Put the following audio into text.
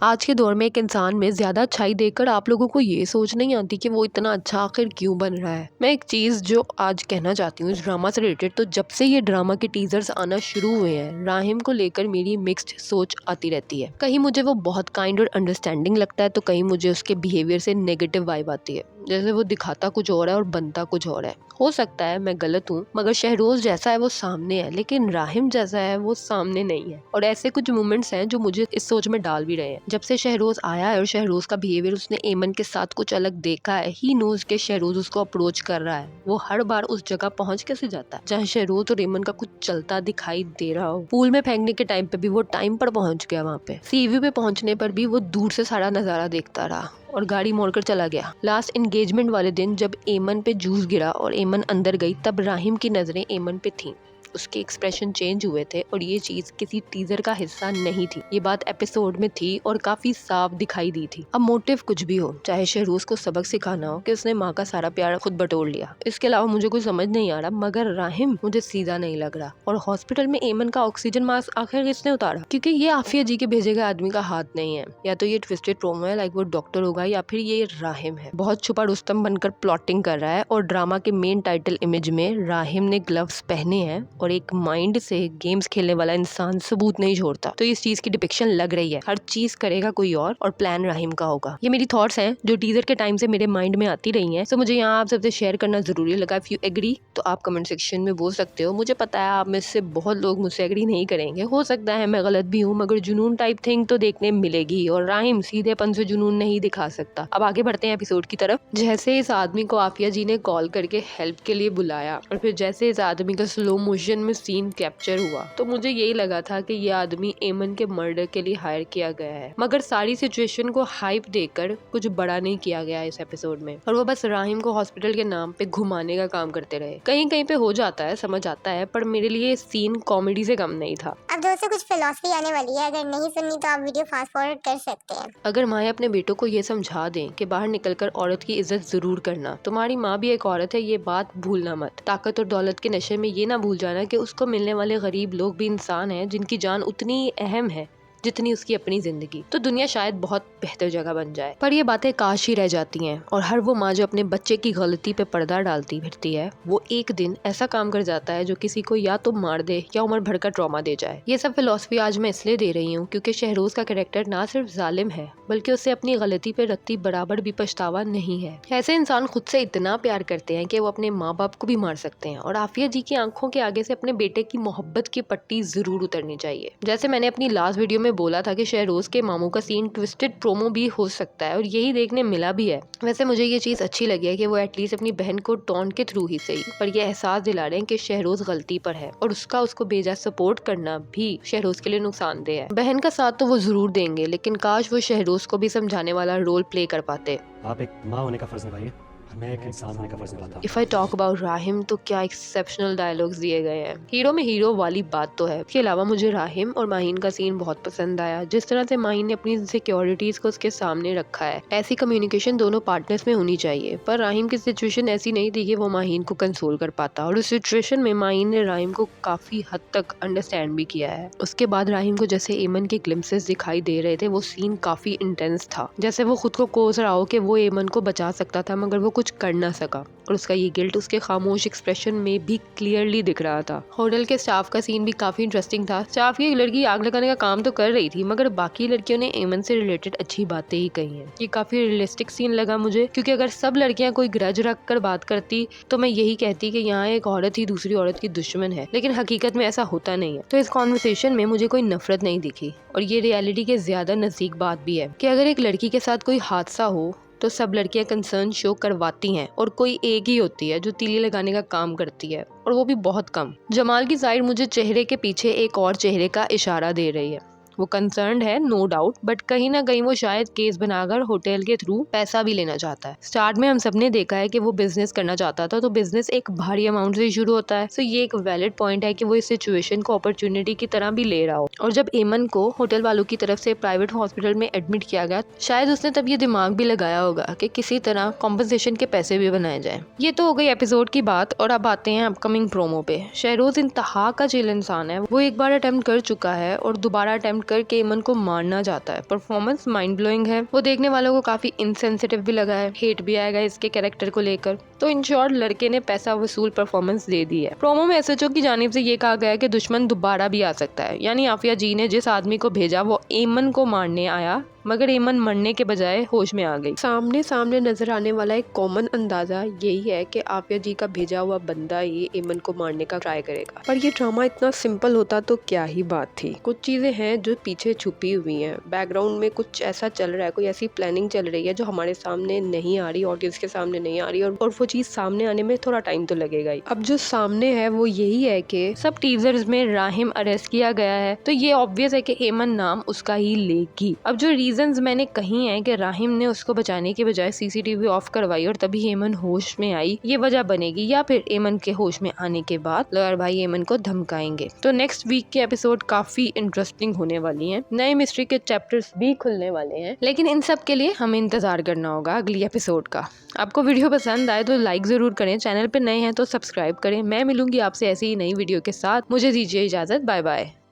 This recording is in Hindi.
आज के दौर में एक इंसान में ज्यादा अच्छाई देखकर आप लोगों को ये सोच नहीं आती कि वो इतना अच्छा आखिर क्यों बन रहा है। मैं एक चीज जो आज कहना चाहती हूँ इस ड्रामा से रिलेटेड, तो जब से ये ड्रामा के टीजर्स आना शुरू हुए हैं, राहिम को लेकर मेरी मिक्स्ड सोच आती रहती है। कहीं मुझे वो बहुत काइंड और अंडरस्टैंडिंग लगता है, तो कहीं मुझे उसके बिहेवियर से नेगेटिव वाइब आती है, जैसे वो दिखाता कुछ और है और बनता कुछ और है। हो सकता है मैं गलत हूँ, मगर शहरोज जैसा है वो सामने है, लेकिन राहिम जैसा है वो सामने नहीं है। और ऐसे कुछ मोमेंट्स हैं जो मुझे इस सोच में डाल भी रहे हैं। जब से शहरोज आया है और शहरोज का बिहेवियर उसने एमन के साथ कुछ अलग देखा है, ही नोज के शहरोज उसको अप्रोच कर रहा है। वो हर बार उस जगह पहुंच कैसे जाता है जहाँ शहरोज और एमन का कुछ चलता दिखाई दे रहा हो। पूल में फेंकने के टाइम पे भी वो टाइम पर पहुंच गया। वहाँ पे सीवी पे पहुंचने पर भी वो दूर से सारा नजारा देखता रहा और गाड़ी मोड़कर चला गया। लास्ट एंगेजमेंट वाले दिन जब एमन पे जूस गिरा और एमन अंदर गई, तब राहिम की नजरें एमन पे थीं। उसके एक्सप्रेशन चेंज हुए थे और ये चीज किसी टीजर का हिस्सा नहीं थी। ये बात एपिसोड में थी और काफी साफ दिखाई दी थी। अब मोटिव कुछ भी हो, चाहे शहरोज को सबक सिखाना हो कि उसने माँ का सारा प्यार खुद बटोर लिया, इसके अलावा मुझे कुछ समझ नहीं आ रहा, मगर राहिम मुझे सीधा नहीं लग रहा। और हॉस्पिटल में एमन का ऑक्सीजन मास्क आखिर किसने उतारा? क्योंकि ये आफिया जी के भेजे गए आदमी का हाथ नहीं है। या तो ये ट्विस्टेड प्रोमो है, लाइक वो डॉक्टर होगा, या फिर ये राहिम है बहुत छुपा रुस्तम बनकर प्लॉटिंग कर रहा है। और ड्रामा के मेन टाइटल इमेज में राहिम ने ग्लव्स पहने हैं और एक माइंड से गेम्स खेलने वाला इंसान सबूत नहीं छोड़ता। तो इस चीज की डिपिक्शन लग रही है, हर चीज करेगा कोई और प्लान राहिम का होगा। ये मेरी थॉट्स हैं जो टीजर के टाइम से मेरे माइंड में आती रही हैं। तो मुझे यहाँ आप सबसे शेयर करना जरूरी लगा। इफ यू एग्री तो आप कमेंट सेक्शन में बोल सकते हो। मुझे पता है आप में से बहुत लोग मुझसे एग्री नहीं करेंगे, हो सकता है मैं गलत भी हूँ, मगर जुनून टाइप थिंग तो देखने मिलेगी और राहिम सीधेपन से जुनून नहीं दिखा सकता। अब आगे बढ़ते हैं एपिसोड की तरफ। जैसे इस आदमी को आफिया जी ने कॉल करके हेल्प के लिए बुलाया और फिर जैसे इस आदमी का स्लो मोशन में सीन कैप्चर हुआ, तो मुझे यही लगा था कि ये आदमी एमन के मर्डर के लिए हायर किया गया है। मगर सारी सिचुएशन को हाइप देकर कुछ बड़ा नहीं किया गया इस एपिसोड में, और वो बस राहिम को हॉस्पिटल के नाम पे घुमाने का काम करते रहे। कहीं कहीं पे हो जाता है, समझ आता है, पर मेरे लिए सीन कॉमेडी से कम नहीं था। अब दोस्तों कुछ फिलॉसफी आने वाली है, अगर नहीं सुननी तो आप वीडियो फास्ट फॉरवर्ड कर सकते हैं। अगर माएँ अपने बेटों को ये समझा दें कि बाहर निकलकर औरत की इज्जत जरूर करना, तुम्हारी माँ भी एक औरत है, ये बात भूलना मत। ताकत और दौलत के नशे में ये ना भूल जाना कि उसको मिलने वाले गरीब लोग भी इंसान हैं, जिनकी जान उतनी ही अहम है जितनी उसकी अपनी जिंदगी। तो दुनिया शायद बहुत बेहतर जगह बन जाए, पर ये बातें काश ही रह जाती हैं। और हर वो माँ जो अपने बच्चे की गलती पे पर्दा डालती फिरती है, वो एक दिन ऐसा काम कर जाता है जो किसी को या तो मार दे या उम्र भर का ट्रॉमा दे जाए। ये सब फिलॉसफी आज मैं इसलिए दे रही हूँ क्योंकि शहरोज का कैरेक्टर ना सिर्फ जालिम है, बल्कि उसे अपनी गलती पे रत्ती बराबर भी पछतावा नहीं है। ऐसे इंसान खुद से इतना प्यार करते हैं कि वो अपने माँ बाप को भी मार सकते हैं। और आफिया जी की आंखों के आगे से अपने बेटे की मोहब्बत की पट्टी जरूर उतरनी चाहिए। जैसे मैंने अपनी लास्ट वीडियो में बोला था कि शहरोज के मामू का सीन ट्विस्टेड प्रोमो भी हो सकता है, और यही देखने मिला भी है। वैसे मुझे ये चीज अच्छी लगी है कि वो एटलीस्ट अपनी बहन को टॉन्ट के थ्रू ही सही, पर ये एहसास दिला रहे हैं कि शहरोज गलती पर है और उसको बेजा सपोर्ट करना भी शहरोज के लिए नुकसानदेह है। बहन का साथ तो वो जरूर देंगे, लेकिन काश वो शहरोज को भी समझाने वाला रोल प्ले कर पाते। आप एक माँ होने का फर्ज निभाइए, मैं एक इंसान होने का फर्ज निभाता हूँ। If I talk about Rahim, तो क्या एक्सेप्शनल डायलॉग्स दिए गए हैं। हीरो में हीरो वाली बात तो है। इसके अलावा मुझे राहिम और माहीन का सीन बहुत पसंद आया। जिस तरह से माहीन ने अपनी इनसिक्योरिटीज को उसके सामने रखा है, ऐसी कम्युनिकेशन दोनों पार्टनर्स में होनी चाहिए। पर राहिम की सिचुएशन ऐसी नहीं थी कि वो माहीन को कंसोल कर पाता, और उस सिचुएशन में माहीन ने राहिम को काफी हद तक अंडरस्टैंड भी किया है। उसके बाद राहिम को जैसे एमन के ग्लिम्पसेस दिखाई दे रहे थे, वो सीन काफी इंटेंस था। जैसे वो खुद को कोस रहा हो कि वो एमन को बचा सकता था, मगर वो कुछ कर ना सका, और उसका ये गिल्ट उसके खामोश एक्सप्रेशन में भी क्लियरली दिख रहा था। होटल के स्टाफ का सीन भी काफी इंटरेस्टिंग था। स्टाफ की एक लड़की आग लगाने का काम तो कर रही थी, मगर बाकी लड़कियों ने एमन से रिलेटेड अच्छी बातें ही कही हैं। ये काफी रियलिस्टिक सीन लगा मुझे, क्योंकि अगर सब लड़कियां कोई ग्रज रख कर बात करती तो मैं यही कहती कि यहाँ एक औरत ही दूसरी औरत की दुश्मन है, लेकिन हकीकत में ऐसा होता नहीं है। तो इस कॉन्वर्सेशन में मुझे कोई नफरत नहीं दिखी, और ये रियलिटी के ज्यादा नजदीक बात भी है कि अगर एक लड़की के साथ कोई हादसा हो तो सब लड़कियां कंसर्न शो करवाती हैं, और कोई एक ही होती है जो तीली लगाने का काम करती है, और वो भी बहुत कम। जमाल की साइड मुझे चेहरे के पीछे एक और चेहरे का इशारा दे रही है। वो कंसर्न्ड है नो डाउट, बट कहीं ना कहीं वो शायद केस बनाकर होटल के थ्रू पैसा भी लेना चाहता है। स्टार्ट में हम सबने देखा है कि वो बिजनेस करना चाहता था, तो बिजनेस एक भारी अमाउंट से शुरू होता है। तो ये एक वैलिड पॉइंट है कि वो इस सिचुएशन को अपॉर्चुनिटी की तरह भी ले रहा हो। और जब एमन को होटल वालों की तरफ से प्राइवेट हॉस्पिटल में एडमिट किया गया, शायद उसने तब ये दिमाग भी लगाया होगा कि किसी तरह कॉम्पनसेशन के पैसे भी बनाए जाए। ये तो हो गई एपिसोड की बात, और अब आते हैं अपकमिंग प्रोमो पे। शहरोज इंतहा का चिल इंसान है। वो एक बार अटेम्प्ट कर चुका है और दोबारा अटेम्प्ट करके एमन को मारना चाहता है। परफॉर्मेंस माइंड ब्लोइंग है, वो देखने वालों को काफी इनसेंसिटिव भी लगा है, हेट भी आएगा इसके कैरेक्टर को लेकर। तो इन शॉर्ट लड़के ने पैसा वसूल परफॉर्मेंस दे दी है। प्रोमो में एसएचओ की जानिब से ये कहा गया है कि दुश्मन दोबारा भी आ सकता है, यानी आफिया जी ने जिस आदमी को भेजा वो एमन को मारने आया, मगर एमन मरने के बजाय होश में आ गई। सामने सामने नजर आने वाला एक कॉमन अंदाजा यही है कि आफिया जी का भेजा हुआ बंदा ही एमन को मारने का ट्राई करेगा। पर ये ड्रामा इतना सिंपल होता तो क्या ही बात थी। कुछ चीजें हैं जो पीछे छुपी हुई हैं, बैकग्राउंड में कुछ ऐसा चल रहा है, कोई ऐसी प्लानिंग चल रही है जो हमारे सामने नहीं आ रही, ऑडियंस के सामने नहीं आ रही, और वो चीज सामने आने में थोड़ा टाइम तो लगेगा ही। अब जो सामने है वो यही है कि सब टीजर्स में राहिम अरेस्ट किया गया है, तो ये ऑब्वियस है कि एमन नाम उसका ही लेगी। अब जो रीजंस मैंने कही हैं कि राहिम ने उसको बचाने के बजाय सीसीटीवी ऑफ करवाई और तभी एमन होश में आई, ये वजह बनेगी, या फिर एमन के होश में आने के बाद लॉयर भाई एमन को धमकाएंगे। तो नेक्स्ट वीक के एपिसोड काफी इंटरेस्टिंग होने वाली हैं, नए मिस्ट्री के चैप्टर्स भी खुलने वाले हैं, लेकिन इन सब के लिए हमें इंतजार करना होगा अगली एपिसोड का। आपको वीडियो पसंद आए तो लाइक जरूर करें, चैनल पे नए हैं तो सब्सक्राइब करें। मैं मिलूंगी आपसे ऐसी ही नई वीडियो के साथ, मुझे दीजिए इजाजत, बाय बाय।